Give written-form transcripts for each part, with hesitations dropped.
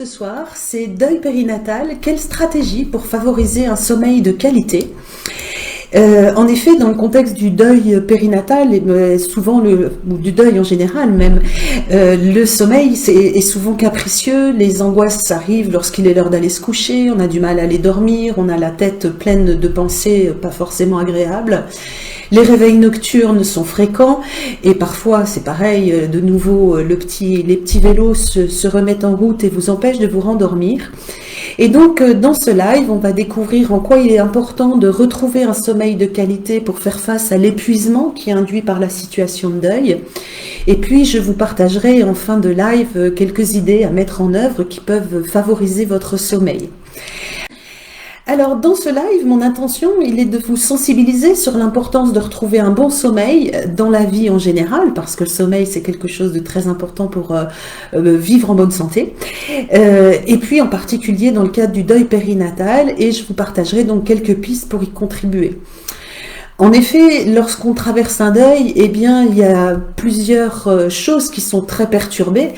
Ce soir, c'est deuil périnatal. Quelle stratégie pour favoriser un sommeil de qualité? En effet, dans le contexte du deuil périnatal, et souvent ou du deuil en général même, le sommeil est souvent capricieux, les angoisses arrivent lorsqu'il est l'heure d'aller se coucher, on a du mal à aller dormir, on a la tête pleine de pensées pas forcément agréables. Les réveils nocturnes sont fréquents et parfois c'est pareil, de nouveau les petits vélos se remettent en route et vous empêchent de vous rendormir. Et donc dans ce live, on va découvrir en quoi il est important de retrouver un sommeil de qualité pour faire face à l'épuisement qui est induit par la situation de deuil. Et puis je vous partagerai en fin de live quelques idées à mettre en œuvre qui peuvent favoriser votre sommeil. Alors dans ce live, mon intention, il est de vous sensibiliser sur l'importance de retrouver un bon sommeil dans la vie en général, parce que le sommeil c'est quelque chose de très important pour vivre en bonne santé, et puis en particulier dans le cadre du deuil périnatal, et je vous partagerai donc quelques pistes pour y contribuer. En effet, lorsqu'on traverse un deuil, eh bien, il y a plusieurs choses qui sont très perturbées.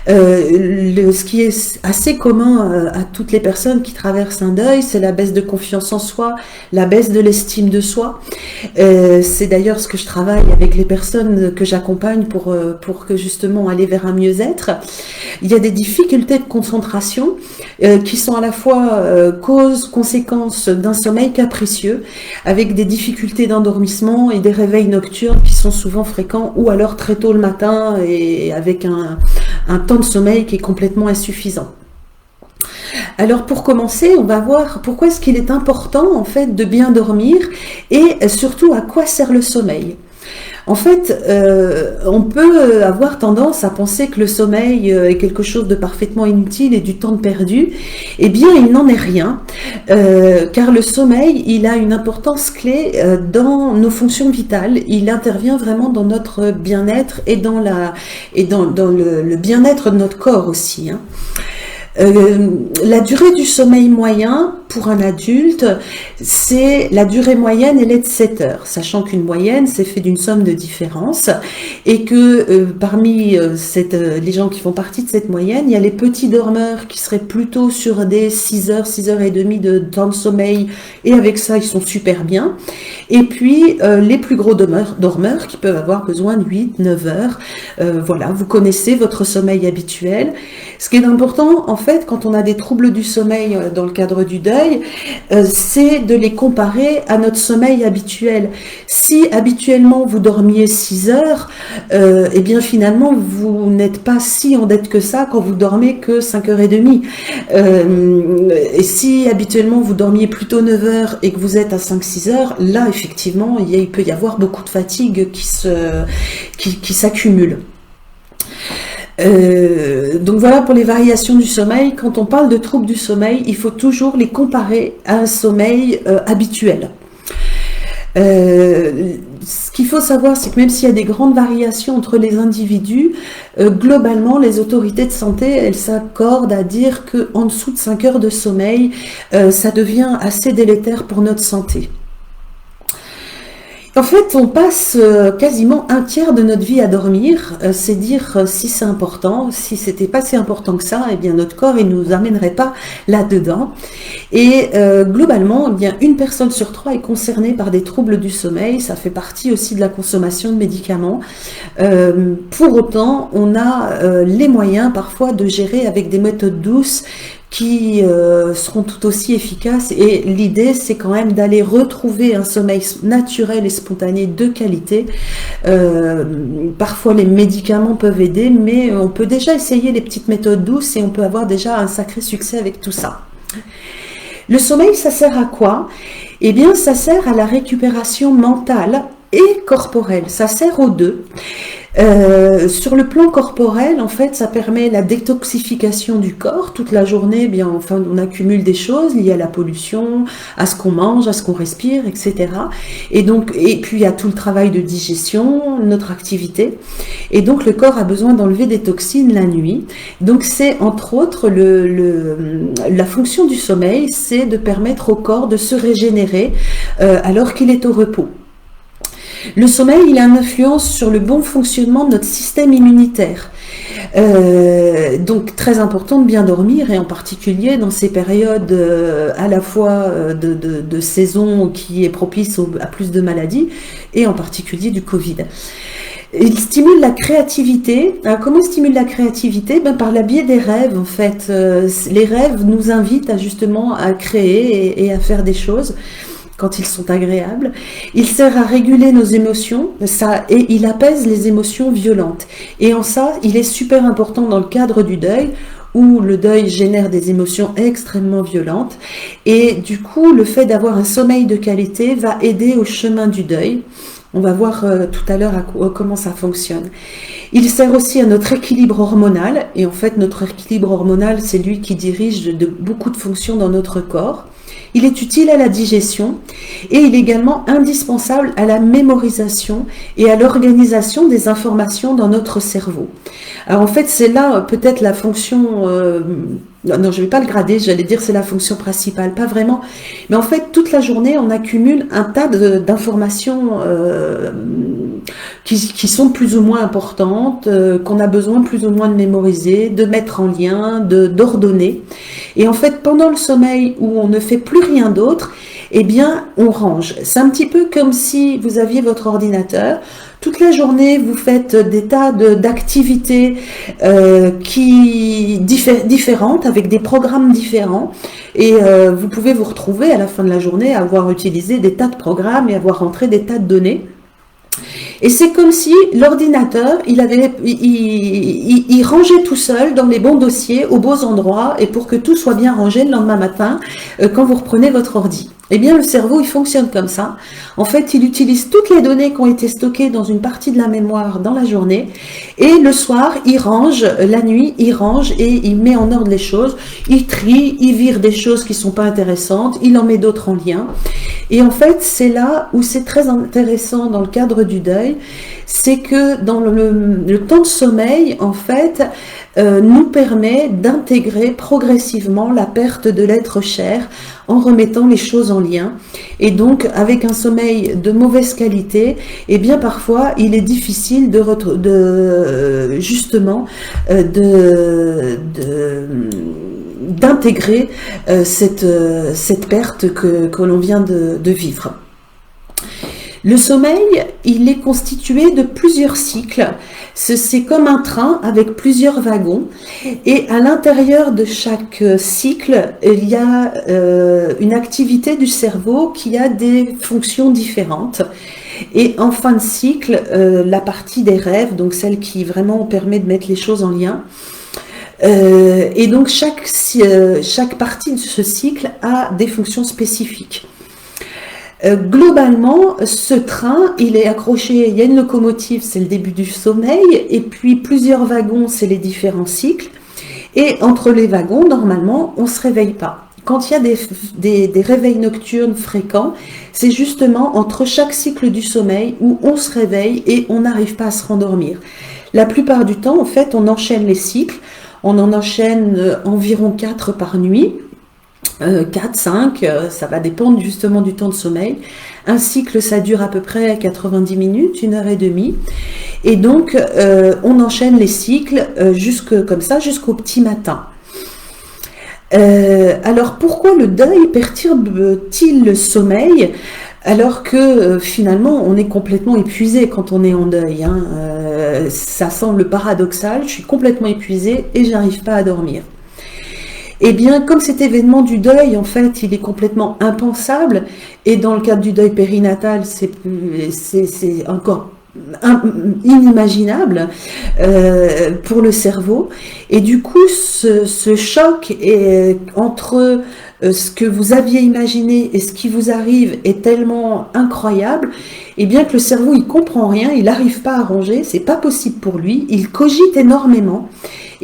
Ce qui est assez commun à toutes les personnes qui traversent un deuil, c'est la baisse de confiance en soi, la baisse de l'estime de soi. C'est d'ailleurs ce que je travaille avec les personnes que j'accompagne pour que justement aller vers un mieux-être. Il y a des difficultés de concentration qui sont à la fois cause, conséquence d'un sommeil capricieux, avec des difficultés d'endormissement et des réveils nocturnes qui sont souvent fréquents ou alors très tôt le matin et avec un temps de sommeil qui est complètement insuffisant. Alors pour commencer, on va voir pourquoi est-ce qu'il est important en fait de bien dormir et surtout à quoi sert le sommeil. En fait, on peut avoir tendance à penser que le sommeil est quelque chose de parfaitement inutile et du temps perdu. Eh bien, il n'en est rien, car le sommeil, il a une importance clé dans nos fonctions vitales. Il intervient vraiment dans notre bien-être et dans le bien-être de notre corps aussi, hein. La durée du sommeil moyen pour un adulte, c'est la durée moyenne, elle est de 7 heures, sachant qu'une moyenne, c'est fait d'une somme de différences et que parmi les gens qui font partie de cette moyenne, il y a les petits dormeurs qui seraient plutôt sur des 6 heures, 6 heures et demie de temps de sommeil et avec ça, ils sont super bien. Et puis, les plus gros dormeurs qui peuvent avoir besoin de 8, 9 heures. Voilà, vous connaissez votre sommeil habituel. Ce qui est important, en fait, quand on a des troubles du sommeil dans le cadre du deuil, c'est de les comparer à notre sommeil habituel. Si habituellement vous dormiez 6 heures, eh bien finalement vous n'êtes pas si en dette que ça quand vous dormez que 5h30. Et si habituellement vous dormiez plutôt 9 heures et que vous êtes à 5-6 heures, là effectivement il peut y avoir beaucoup de fatigue qui s'accumule. Donc voilà pour les variations du sommeil. Quand on parle de troubles du sommeil, il faut toujours les comparer à un sommeil habituel. Ce qu'il faut savoir, c'est que même s'il y a des grandes variations entre les individus, globalement, les autorités de santé, elles s'accordent à dire qu'en dessous de 5 heures de sommeil, ça devient assez délétère pour notre santé. En fait, on passe quasiment un tiers de notre vie à dormir, c'est dire si c'est important. Si c'était pas si important que ça, eh bien notre corps il nous amènerait pas là-dedans. Et globalement, eh bien une personne sur 3 est concernée par des troubles du sommeil. Ça fait partie aussi de la consommation de médicaments. Pour autant, on a les moyens parfois de gérer avec des méthodes douces qui seront tout aussi efficaces, et l'idée c'est quand même d'aller retrouver un sommeil naturel et spontané de qualité. Parfois les médicaments peuvent aider, mais on peut déjà essayer les petites méthodes douces et on peut avoir déjà un sacré succès avec tout ça. Le sommeil, ça sert à quoi? Eh bien ça sert à la récupération mentale et corporelle, ça sert aux deux. Sur le plan corporel, en fait, ça permet la détoxification du corps. Toute la journée, bien, enfin, on accumule des choses liées à la pollution, à ce qu'on mange, à ce qu'on respire, etc. Et puis il y a tout le travail de digestion, notre activité. Et donc le corps a besoin d'enlever des toxines la nuit. Donc c'est entre autres la fonction du sommeil, c'est de permettre au corps de se régénérer alors qu'il est au repos. Le sommeil, il a une influence sur le bon fonctionnement de notre système immunitaire. Donc très important de bien dormir, et en particulier dans ces périodes à la fois de saison qui est propice à plus de maladies, et en particulier du Covid. Il stimule la créativité. Alors, comment il stimule la créativité? Par le biais des rêves, en fait. Les rêves nous invitent justement à créer et à faire des choses quand ils sont agréables. Il sert à réguler nos émotions, et il apaise les émotions violentes. Et en ça, il est super important dans le cadre du deuil, où le deuil génère des émotions extrêmement violentes. Et du coup, le fait d'avoir un sommeil de qualité va aider au chemin du deuil. On va voir tout à l'heure comment ça fonctionne. Il sert aussi à notre équilibre hormonal. Et en fait, notre équilibre hormonal, c'est lui qui dirige beaucoup de fonctions dans notre corps. Il est utile à la digestion, et il est également indispensable à la mémorisation et à l'organisation des informations dans notre cerveau. Alors en fait, c'est là peut-être la fonction... non, je ne vais pas le grader, j'allais dire c'est la fonction principale, pas vraiment. Mais en fait, toute la journée, on accumule un tas d'informations qui sont plus ou moins importantes, qu'on a besoin plus ou moins de mémoriser, de mettre en lien, d'ordonner. Et en fait, pendant le sommeil où on ne fait plus rien d'autre, eh bien, on range. C'est un petit peu comme si vous aviez votre ordinateur. Toute la journée, vous faites des tas d'activités différentes, avec des programmes différents. Et vous pouvez vous retrouver à la fin de la journée à avoir utilisé des tas de programmes et avoir rentré des tas de données. Et c'est comme si l'ordinateur, il rangeait tout seul dans les bons dossiers, aux beaux endroits, et pour que tout soit bien rangé le lendemain matin, quand vous reprenez votre ordi. Eh bien, le cerveau, il fonctionne comme ça. En fait, il utilise toutes les données qui ont été stockées dans une partie de la mémoire dans la journée, et le soir, il range, la nuit, il range et il met en ordre les choses. Il trie, il vire des choses qui sont pas intéressantes, il en met d'autres en lien. Et en fait, c'est là où c'est très intéressant dans le cadre du deuil, c'est que dans le temps de sommeil, en fait, nous permet d'intégrer progressivement la perte de l'être cher en remettant les choses en lien. Et donc, avec un sommeil de mauvaise qualité, eh bien parfois, il est difficile d'intégrer cette perte que l'on vient de vivre. Le sommeil, il est constitué de plusieurs cycles. C'est comme un train avec plusieurs wagons, et à l'intérieur de chaque cycle, il y a une activité du cerveau qui a des fonctions différentes. Et en fin de cycle, la partie des rêves, donc celle qui vraiment permet de mettre les choses en lien, et donc chaque partie de ce cycle a des fonctions spécifiques. Globalement, ce train, il est accroché, il y a une locomotive, c'est le début du sommeil, et puis plusieurs wagons, c'est les différents cycles, et entre les wagons, normalement, on ne se réveille pas. Quand il y a des réveils nocturnes fréquents, c'est justement entre chaque cycle du sommeil où on se réveille et on n'arrive pas à se rendormir. La plupart du temps, en fait, on enchaîne les cycles, on en enchaîne environ 4 par nuit, 4, 5, ça va dépendre justement du temps de sommeil. Un cycle, ça dure à peu près 90 minutes, 1h30. Et donc, on enchaîne les cycles comme ça jusqu'au petit matin. Alors, pourquoi le deuil perturbe-t-il le sommeil alors que finalement, on est complètement épuisé quand on est en deuil, hein. Ça semble paradoxal, je suis complètement épuisée et j'arrive pas à dormir. Eh bien, comme cet événement du deuil, en fait, il est complètement impensable, et dans le cadre du deuil périnatal, c'est encore inimaginable pour le cerveau, et du coup, ce choc entre ce que vous aviez imaginé et ce qui vous arrive est tellement incroyable, et bien que le cerveau, il comprend rien, il n'arrive pas à ranger, c'est pas possible pour lui, il cogite énormément.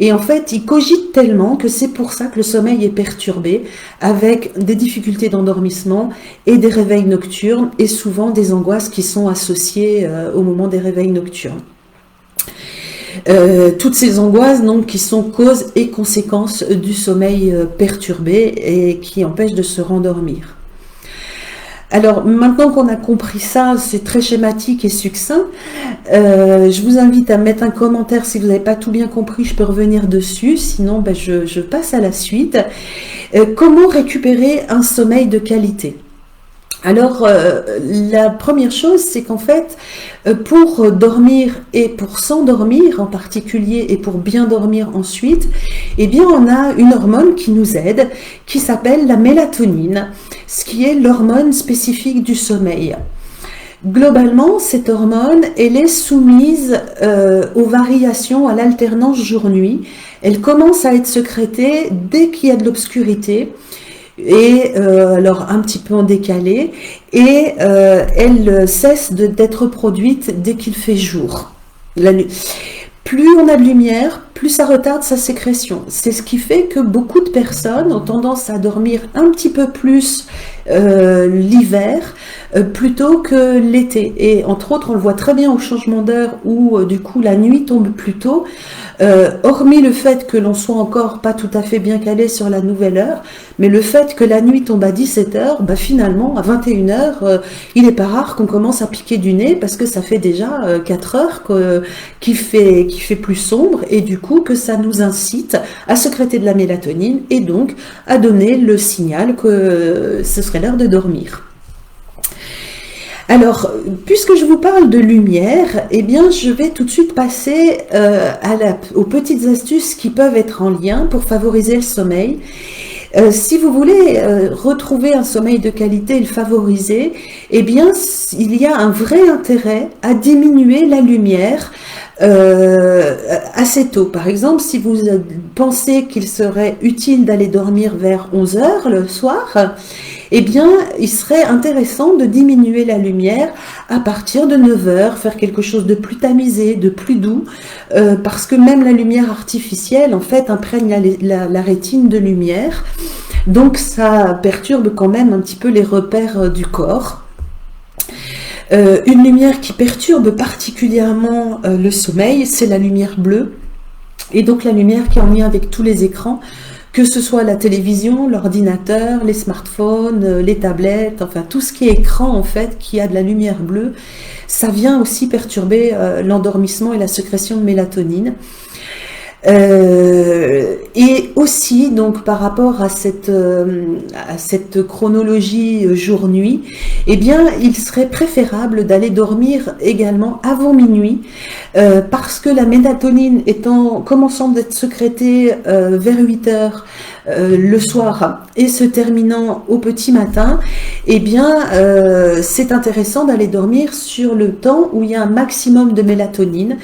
Et en fait, il cogite tellement que c'est pour ça que le sommeil est perturbé, avec des difficultés d'endormissement et des réveils nocturnes, et souvent des angoisses qui sont associées au moment des réveils nocturnes. Toutes ces angoisses donc, qui sont cause et conséquence du sommeil perturbé et qui empêchent de se rendormir. Alors, maintenant qu'on a compris ça, c'est très schématique et succinct. Je vous invite à mettre un commentaire si vous n'avez pas tout bien compris, je peux revenir dessus. Sinon, ben, je passe à la suite. Comment récupérer un sommeil de qualité? Alors, la première chose, c'est qu'en fait, pour dormir et pour s'endormir en particulier et pour bien dormir ensuite, eh bien, on a une hormone qui nous aide, qui s'appelle la mélatonine, ce qui est l'hormone spécifique du sommeil. Globalement, cette hormone, elle est soumise aux variations, à l'alternance jour-nuit. Elle commence à être sécrétée dès qu'il y a de l'obscurité, et alors un petit peu en décalé, et elle cesse d'être produite dès qu'il fait jour. La nuit. Plus on a de lumière, plus ça retarde sa sécrétion. C'est ce qui fait que beaucoup de personnes ont tendance à dormir un petit peu plus l'hiver plutôt que l'été. Et entre autres, on le voit très bien au changement d'heure où du coup la nuit tombe plus tôt. Hormis le fait que l'on soit encore pas tout à fait bien calé sur la nouvelle heure, mais le fait que la nuit tombe à 17h, bah finalement à 21h, il n'est pas rare qu'on commence à piquer du nez parce que ça fait déjà 4 heures qu'il fait plus sombre, et du coup que ça nous incite à sécréter de la mélatonine et donc à donner le signal que ce serait l'heure de dormir. Alors, puisque je vous parle de lumière, eh bien, je vais tout de suite passer aux petites astuces qui peuvent être en lien pour favoriser le sommeil. Si vous voulez retrouver un sommeil de qualité et le favoriser, eh bien, il y a un vrai intérêt à diminuer la lumière assez tôt. Par exemple, si vous pensez qu'il serait utile d'aller dormir vers 11h le soir, eh bien, il serait intéressant de diminuer la lumière à partir de 9h, faire quelque chose de plus tamisé, de plus doux, parce que même la lumière artificielle, en fait, imprègne la rétine de lumière. Donc, ça perturbe quand même un petit peu les repères du corps. Une lumière qui perturbe particulièrement le sommeil, c'est la lumière bleue, et donc la lumière qui est en lien avec tous les écrans, que ce soit la télévision, l'ordinateur, les smartphones, les tablettes, enfin tout ce qui est écran en fait, qui a de la lumière bleue, ça vient aussi perturber l'endormissement et la sécrétion de mélatonine. Et aussi donc par rapport à cette chronologie jour-nuit, eh bien il serait préférable d'aller dormir également avant minuit, parce que la mélatonine commençant d'être sécrétée vers 8h le soir et se terminant au petit matin, eh bien c'est intéressant d'aller dormir sur le temps où il y a un maximum de mélatonine.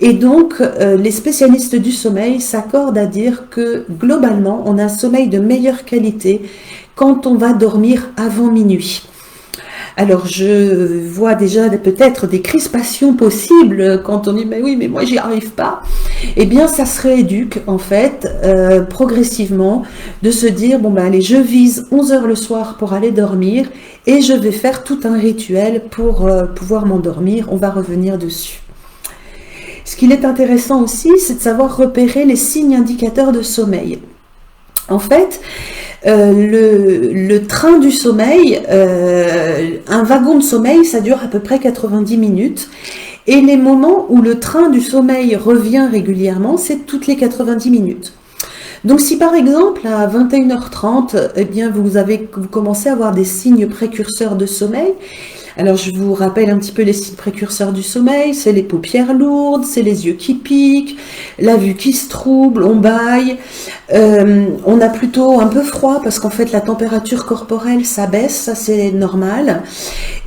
Et donc, les spécialistes du sommeil s'accordent à dire que globalement, on a un sommeil de meilleure qualité quand on va dormir avant minuit. Alors, je vois déjà peut-être des crispations possibles quand on dit « mais oui, mais moi, j'y arrive pas ». Eh bien, ça se rééduque, en fait, progressivement, de se dire « bon, ben allez, je vise 11h le soir pour aller dormir et je vais faire tout un rituel pour pouvoir m'endormir ». On va revenir dessus. Ce qu'il est intéressant aussi, c'est de savoir repérer les signes indicateurs de sommeil. En fait, le train du sommeil, un wagon de sommeil, ça dure à peu près 90 minutes. Et les moments où le train du sommeil revient régulièrement, c'est toutes les 90 minutes. Donc si par exemple à 21h30, eh bien vous commencez à avoir des signes précurseurs de sommeil. Alors je vous rappelle un petit peu les signes précurseurs du sommeil, c'est les paupières lourdes, c'est les yeux qui piquent, la vue qui se trouble, on bâille, on a plutôt un peu froid parce qu'en fait la température corporelle s'abaisse, ça c'est normal,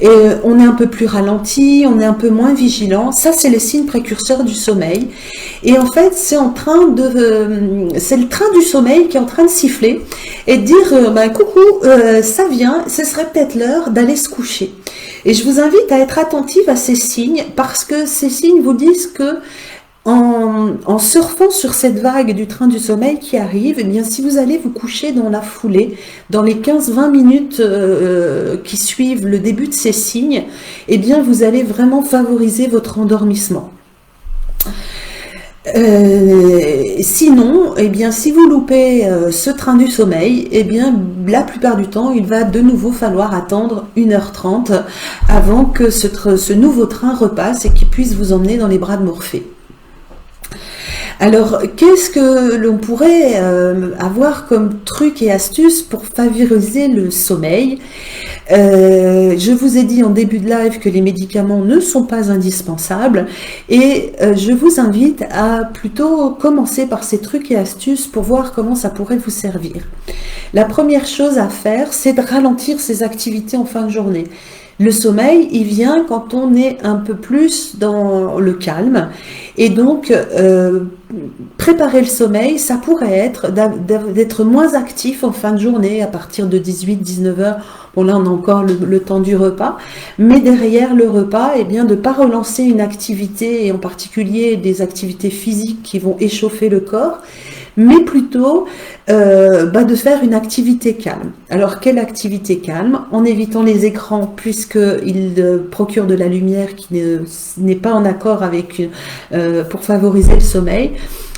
et on est un peu plus ralenti, on est un peu moins vigilant, ça c'est les signes précurseurs du sommeil. Et en fait c'est le train du sommeil qui est en train de siffler et de dire coucou, ça vient, ce serait peut-être l'heure d'aller se coucher. Et je vous invite à être attentive à ces signes parce que ces signes vous disent que en surfant sur cette vague du train du sommeil qui arrive, eh bien, si vous allez vous coucher dans la foulée, dans les 15-20 minutes qui suivent le début de ces signes, eh bien, vous allez vraiment favoriser votre endormissement. Sinon, eh bien, si vous loupez ce train du sommeil, eh bien, la plupart du temps, il va de nouveau falloir attendre 1h30 avant que ce nouveau train repasse et qu'il puisse vous emmener dans les bras de Morphée. Alors, qu'est-ce que l'on pourrait avoir comme truc et astuce pour favoriser le sommeil? Je vous ai dit en début de live que les médicaments ne sont pas indispensables et je vous invite à plutôt commencer par ces trucs et astuces pour voir comment ça pourrait vous servir. La première chose à faire, c'est de ralentir ses activités en fin de journée. Le sommeil, il vient quand on est un peu plus dans le calme. Et donc, préparer le sommeil, ça pourrait être d'être moins actif en fin de journée, à partir de 18-19 heures. Bon, là, on a encore le temps du repas. Mais derrière le repas, eh bien, de ne pas relancer une activité, et en particulier des activités physiques qui vont échauffer le corps, mais plutôt de faire une activité calme. Alors, quelle activité calme? En évitant les écrans, puisqu'ils procurent de la lumière qui n'est pas en accord avec pour favoriser le sommeil.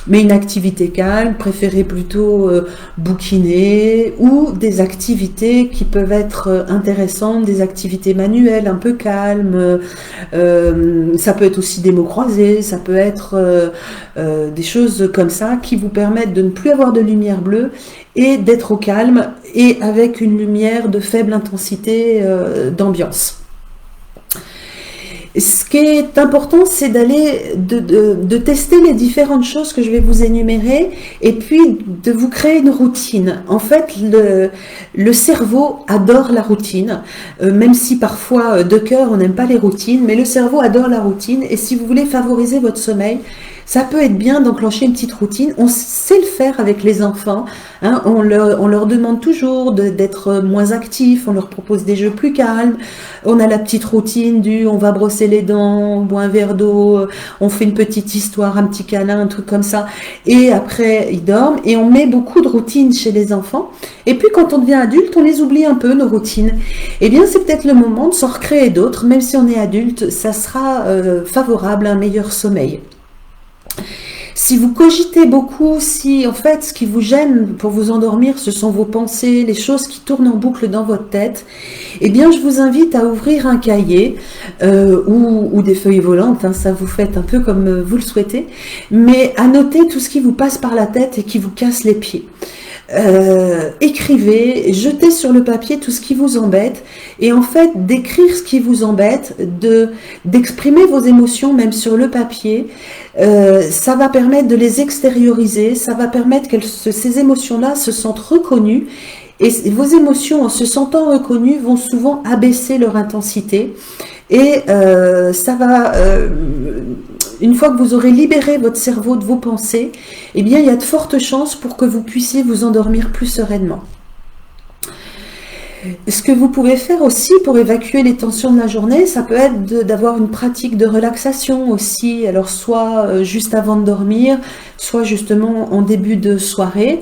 Mais une activité calme, préférez plutôt bouquiner ou des activités qui peuvent être intéressantes, des activités manuelles un peu calmes. Ça peut être aussi des mots croisés, ça peut être des choses comme ça qui vous permettent de ne plus avoir de lumière bleue et d'être au calme et avec une lumière de faible intensité d'ambiance. Ce qui est important, c'est d'aller de tester les différentes choses que je vais vous énumérer et puis de vous créer une routine. En fait, le cerveau adore la routine, même si parfois de cœur on n'aime pas les routines, mais le cerveau adore la routine et si vous voulez favoriser votre sommeil, ça peut être bien d'enclencher une petite routine. On sait le faire avec les enfants. Hein, on leur demande toujours d'être moins actifs. On leur propose des jeux plus calmes. On a la petite routine du on va brosser les dents, on boit un verre d'eau, on fait une petite histoire, un petit câlin, un truc comme ça. Et après, ils dorment. Et on met beaucoup de routines chez les enfants. Et puis, quand on devient adulte, on les oublie un peu, nos routines. Eh bien, c'est peut-être le moment de s'en recréer d'autres. Même si on est adulte, ça sera favorable à un meilleur sommeil. Si vous cogitez beaucoup, si en fait ce qui vous gêne pour vous endormir, ce sont vos pensées, les choses qui tournent en boucle dans votre tête, eh bien je vous invite à ouvrir un cahier ou des feuilles volantes, hein, ça vous faites un peu comme vous le souhaitez, mais à noter tout ce qui vous passe par la tête et qui vous casse les pieds. Écrivez, jetez sur le papier tout ce qui vous embête et en fait d'écrire ce qui vous embête, d'exprimer vos émotions même sur le papier, ça va permettre de les extérioriser, ça va permettre que ces émotions-là se sentent reconnues et vos émotions en se sentant reconnues vont souvent abaisser leur intensité et ça va... une fois que vous aurez libéré votre cerveau de vos pensées, eh bien, il y a de fortes chances pour que vous puissiez vous endormir plus sereinement. Ce que vous pouvez faire aussi pour évacuer les tensions de la journée, ça peut être d'avoir une pratique de relaxation aussi, alors soit juste avant de dormir, soit justement en début de soirée.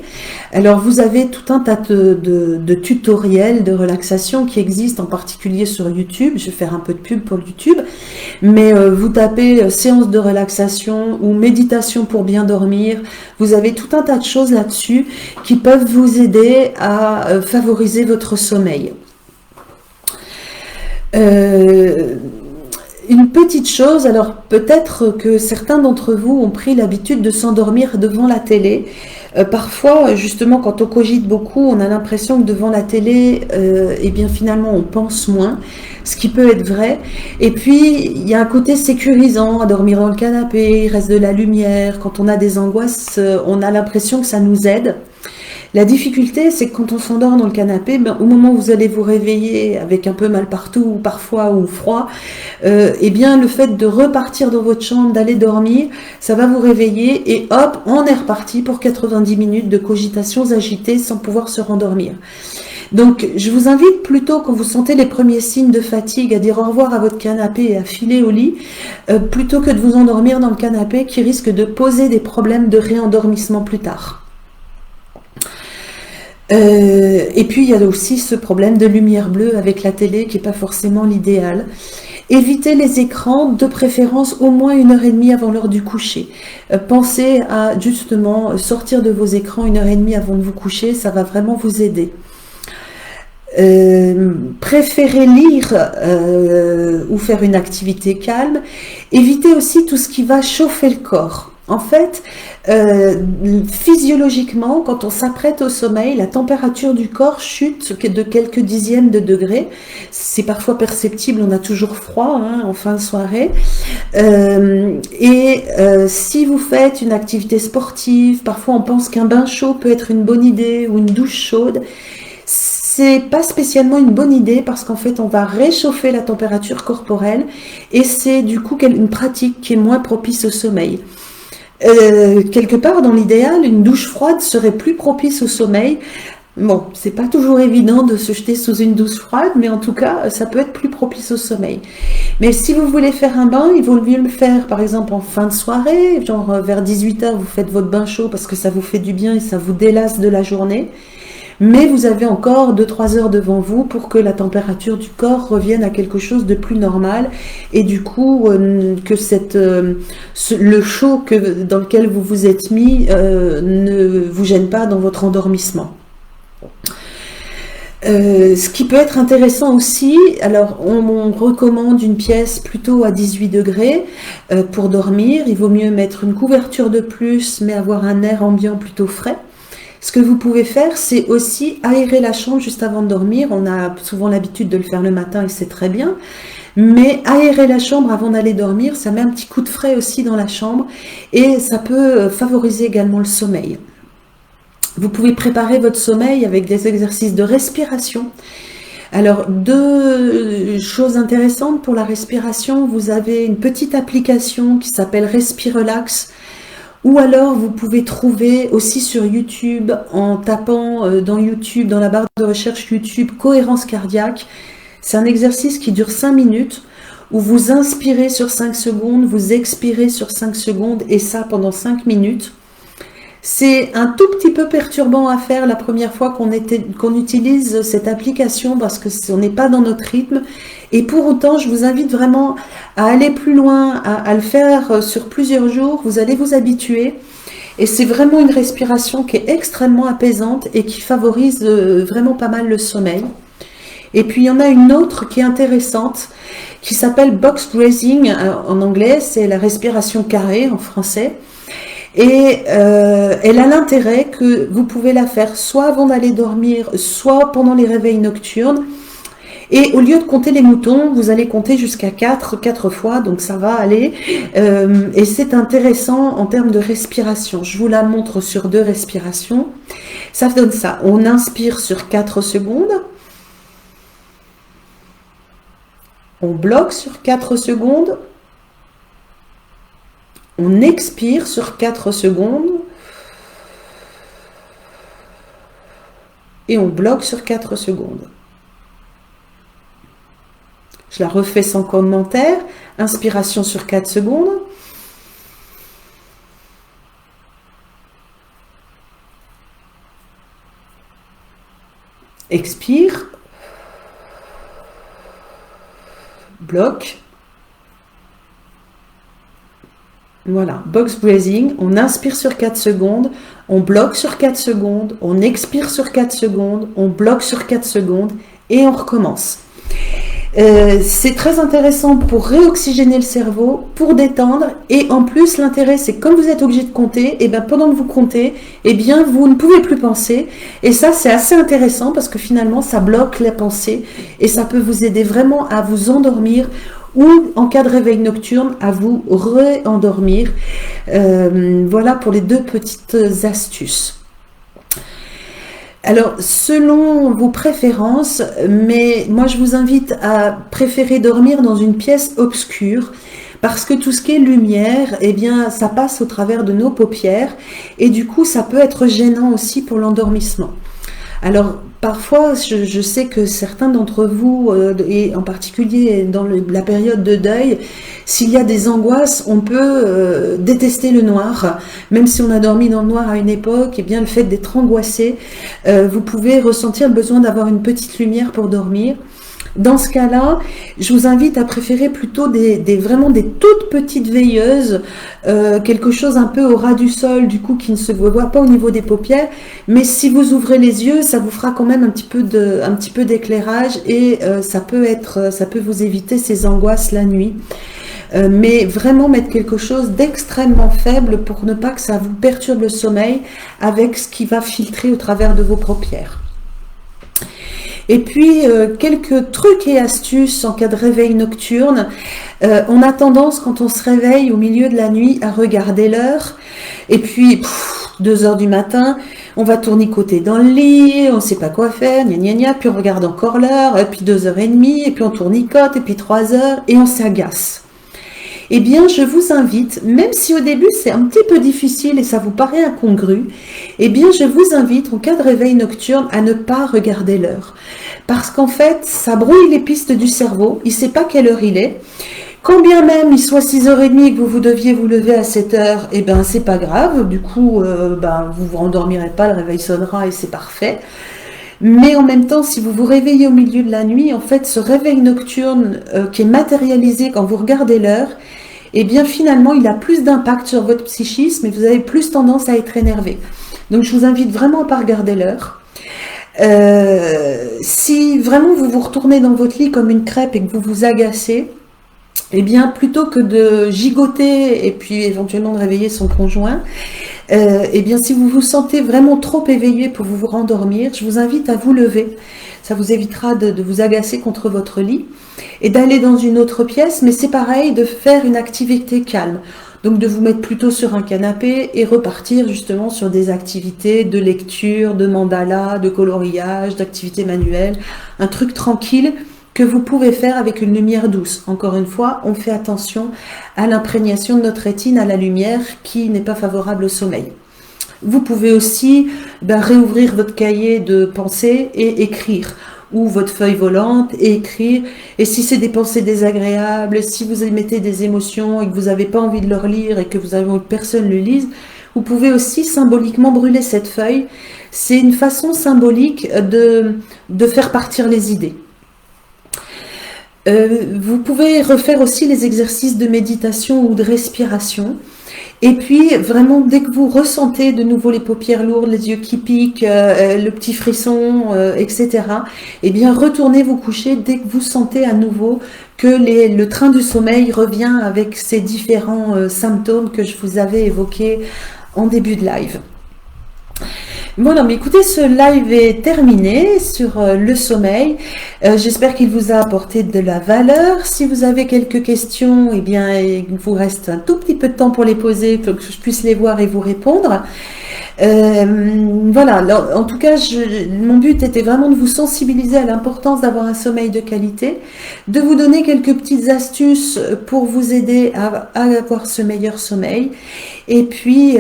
Alors vous avez tout un tas de tutoriels de relaxation qui existent, en particulier sur YouTube. Je vais faire un peu de pub pour YouTube, mais vous tapez séance de relaxation ou méditation pour bien dormir. Vous avez tout un tas de choses là-dessus qui peuvent vous aider à favoriser votre sommeil. Une petite chose, alors peut-être que certains d'entre vous ont pris l'habitude de s'endormir devant la télé. Parfois, justement, quand on cogite beaucoup, on a l'impression que devant la télé, eh bien finalement, on pense moins, ce qui peut être vrai. Et puis, il y a un côté sécurisant à dormir dans le canapé, il reste de la lumière. Quand on a des angoisses, on a l'impression que ça nous aide. La difficulté, c'est que quand on s'endort dans le canapé, au moment où vous allez vous réveiller avec un peu mal partout, ou parfois ou froid, eh bien le fait de repartir dans votre chambre, d'aller dormir, ça va vous réveiller et hop, on est reparti pour 90 minutes de cogitations agitées sans pouvoir se rendormir. Donc, je vous invite plutôt, quand vous sentez les premiers signes de fatigue, à dire au revoir à votre canapé et à filer au lit, plutôt que de vous endormir dans le canapé qui risque de poser des problèmes de réendormissement plus tard. Et puis il y a aussi ce problème de lumière bleue avec la télé qui n'est pas forcément l'idéal. Évitez les écrans, de préférence au moins 1h30 avant l'heure du coucher. Pensez à justement sortir de vos écrans 1h30 avant de vous coucher, ça va vraiment vous aider. Préférez lire ou faire une activité calme. Évitez aussi tout ce qui va chauffer le corps. En fait, physiologiquement, quand on s'apprête au sommeil, la température du corps chute de quelques dixièmes de degrés. C'est parfois perceptible, on a toujours froid en fin de soirée. Si vous faites une activité sportive, parfois on pense qu'un bain chaud peut être une bonne idée ou une douche chaude. C'est pas spécialement une bonne idée parce qu'en fait on va réchauffer la température corporelle et c'est du coup une pratique qui est moins propice au sommeil. Quelque part dans l'idéal, une douche froide serait plus propice au sommeil. Bon, c'est pas toujours évident de se jeter sous une douche froide, mais en tout cas, ça peut être plus propice au sommeil. Mais si vous voulez faire un bain, il vaut mieux le faire par exemple en fin de soirée, genre vers 18h, vous faites votre bain chaud parce que ça vous fait du bien et ça vous délasse de la journée. Mais vous avez encore 2-3 heures devant vous pour que la température du corps revienne à quelque chose de plus normal et du coup que le chaud dans lequel vous vous êtes mis ne vous gêne pas dans votre endormissement. Ce qui peut être intéressant aussi, alors on recommande une pièce plutôt à 18 degrés pour dormir. Il vaut mieux mettre une couverture de plus mais avoir un air ambiant plutôt frais. Ce que vous pouvez faire, c'est aussi aérer la chambre juste avant de dormir. On a souvent l'habitude de le faire le matin et c'est très bien. Mais aérer la chambre avant d'aller dormir, ça met un petit coup de frais aussi dans la chambre et ça peut favoriser également le sommeil. Vous pouvez préparer votre sommeil avec des exercices de respiration. Alors, 2 choses intéressantes pour la respiration. Vous avez une petite application qui s'appelle Respirelax. Ou alors, vous pouvez trouver aussi sur YouTube, en tapant dans YouTube, dans la barre de recherche YouTube, cohérence cardiaque. C'est un exercice qui dure 5 minutes, où vous inspirez sur 5 secondes, vous expirez sur 5 secondes, et ça pendant 5 minutes. C'est un tout petit peu perturbant à faire la première fois qu'on utilise cette application parce qu'on n'est pas dans notre rythme. Et pour autant, je vous invite vraiment à aller plus loin, à le faire sur plusieurs jours. Vous allez vous habituer. Et c'est vraiment une respiration qui est extrêmement apaisante et qui favorise vraiment pas mal le sommeil. Et puis, il y en a une autre qui est intéressante, qui s'appelle box breathing en anglais. C'est la respiration carrée en français. Et elle a l'intérêt que vous pouvez la faire soit avant d'aller dormir, soit pendant les réveils nocturnes. Et au lieu de compter les moutons, vous allez compter jusqu'à 4 fois, donc ça va aller. Et c'est intéressant en termes de respiration. Je vous la montre sur 2 respirations. Ça donne ça. On inspire sur 4 secondes. On bloque sur 4 secondes. On expire sur 4 secondes et on bloque sur 4 secondes. Je la refais sans commentaire. Inspiration sur 4 secondes. Expire. Bloque. Voilà, box breathing, on inspire sur 4 secondes, on bloque sur 4 secondes, on expire sur 4 secondes, on bloque sur 4 secondes et on recommence. C'est très intéressant pour réoxygéner le cerveau, pour détendre et en plus l'intérêt c'est comme vous êtes obligé de compter, et bien pendant que vous comptez, et bien vous ne pouvez plus penser et ça c'est assez intéressant parce que finalement ça bloque la pensée et ça peut vous aider vraiment à vous endormir ou en cas de réveil nocturne à vous re-endormir. Voilà pour les 2 petites astuces. Alors, selon vos préférences, mais moi je vous invite à préférer dormir dans une pièce obscure parce que tout ce qui est lumière, eh bien, ça passe au travers de nos paupières et du coup, ça peut être gênant aussi pour l'endormissement. Alors, parfois, je sais que certains d'entre vous, et en particulier dans la période de deuil, s'il y a des angoisses, on peut détester le noir. Même si on a dormi dans le noir à une époque, eh bien, le fait d'être angoissé, vous pouvez ressentir le besoin d'avoir une petite lumière pour dormir. Dans ce cas-là, je vous invite à préférer plutôt vraiment des toutes petites veilleuses, quelque chose un peu au ras du sol, du coup qui ne se voit pas au niveau des paupières, mais si vous ouvrez les yeux, ça vous fera quand même un petit peu d'éclairage et ça peut vous éviter ces angoisses la nuit. Mais vraiment mettre quelque chose d'extrêmement faible pour ne pas que ça vous perturbe le sommeil avec ce qui va filtrer au travers de vos paupières. Et puis, quelques trucs et astuces en cas de réveil nocturne. On a tendance, quand on se réveille au milieu de la nuit, à regarder l'heure. Et puis, 2 heures du matin, on va tournicoter dans le lit, on ne sait pas quoi faire, gna gna gna, puis on regarde encore l'heure, et puis 2h30, et puis on tournicote, et puis 3 heures, et on s'agace. Eh bien, je vous invite, même si au début c'est un petit peu difficile et ça vous paraît incongru, eh bien, je vous invite, en cas de réveil nocturne, à ne pas regarder l'heure. Parce qu'en fait, ça brouille les pistes du cerveau, il ne sait pas quelle heure il est. Quand bien même il soit 6h30 et que vous deviez vous lever à 7h, eh ben, c'est pas grave, du coup, vous vous rendormirez pas, le réveil sonnera et c'est parfait. Mais en même temps, si vous vous réveillez au milieu de la nuit, en fait, ce réveil nocturne qui est matérialisé quand vous regardez l'heure, eh bien finalement, il a plus d'impact sur votre psychisme et vous avez plus tendance à être énervé. Donc, je vous invite vraiment à ne pas regarder l'heure. Si vraiment vous vous retournez dans votre lit comme une crêpe et que vous vous agacez, eh bien, plutôt que de gigoter et puis éventuellement de réveiller son conjoint, eh bien, si vous vous sentez vraiment trop éveillé pour vous rendormir, je vous invite à vous lever. Ça vous évitera de vous agacer contre votre lit et d'aller dans une autre pièce, mais c'est pareil, de faire une activité calme. Donc, de vous mettre plutôt sur un canapé et repartir justement sur des activités de lecture, de mandala, de coloriage, d'activités manuelles, un truc tranquille que vous pouvez faire avec une lumière douce. Encore une fois, on fait attention à l'imprégnation de notre rétine à la lumière qui n'est pas favorable au sommeil. Vous pouvez aussi réouvrir votre cahier de pensées et écrire, ou votre feuille volante et écrire. Et si c'est des pensées désagréables, si vous émettez des émotions et que vous n'avez pas envie de le relire et que vous avez envie que personne le lise, vous pouvez aussi symboliquement brûler cette feuille. C'est une façon symbolique de faire partir les idées. Vous pouvez refaire aussi les exercices de méditation ou de respiration. Et puis, vraiment, dès que vous ressentez de nouveau les paupières lourdes, les yeux qui piquent, le petit frisson, etc., eh bien, retournez vous coucher dès que vous sentez à nouveau que le train du sommeil revient avec ces différents symptômes que je vous avais évoqués en début de live. Voilà, mais écoutez, ce live est terminé sur le sommeil. J'espère qu'il vous a apporté de la valeur. Si vous avez quelques questions, eh bien, il vous reste un tout petit peu de temps pour les poser, pour que je puisse les voir et vous répondre. Voilà, alors, en tout cas, mon but était vraiment de vous sensibiliser à l'importance d'avoir un sommeil de qualité, de vous donner quelques petites astuces pour vous aider à avoir ce meilleur sommeil. Et puis,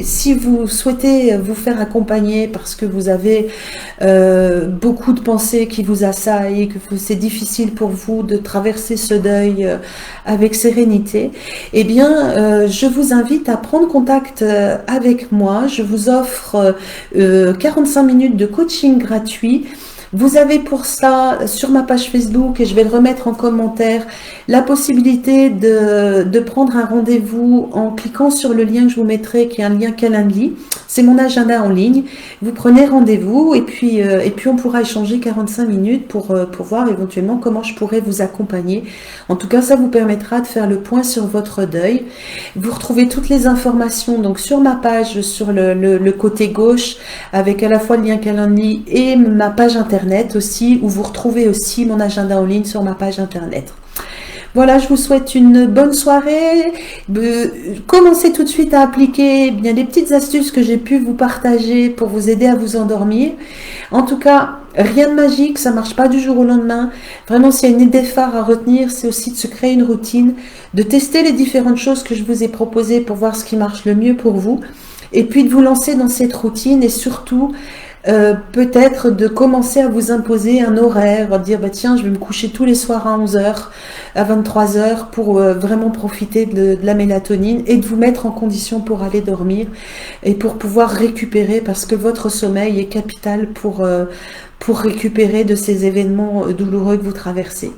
si vous souhaitez vous faire accompagner parce que vous avez beaucoup de pensées qui vous assaillent et que c'est difficile pour vous de traverser ce deuil avec sérénité, eh bien, je vous invite à prendre contact avec moi. Je vous offre 45 minutes de coaching gratuit. Vous avez pour ça, sur ma page Facebook, et je vais le remettre en commentaire, la possibilité de prendre un rendez-vous en cliquant sur le lien que je vous mettrai, qui est un lien Calendly. C'est mon agenda en ligne. Vous prenez rendez-vous et puis on pourra échanger 45 minutes pour voir éventuellement comment je pourrais vous accompagner. En tout cas, ça vous permettra de faire le point sur votre deuil. Vous retrouvez toutes les informations donc sur ma page, sur le côté gauche, avec à la fois le lien Calendly et ma page internet aussi, où vous retrouvez aussi mon agenda en ligne sur ma page internet. Voilà, je vous souhaite une bonne soirée. Commencez tout de suite à appliquer bien les petites astuces que j'ai pu vous partager pour vous aider à vous endormir. En tout cas, rien de magique, ça marche pas du jour au lendemain. Vraiment, s'il y a une idée phare à retenir, c'est aussi de se créer une routine, de tester les différentes choses que je vous ai proposées pour voir ce qui marche le mieux pour vous, et puis de vous lancer dans cette routine et surtout Peut-être de commencer à vous imposer un horaire, dire bah tiens, je vais me coucher tous les soirs à 11 heures, à 23 heures pour vraiment profiter de la mélatonine et de vous mettre en condition pour aller dormir et pour pouvoir récupérer parce que votre sommeil est capital pour récupérer de ces événements douloureux que vous traversez.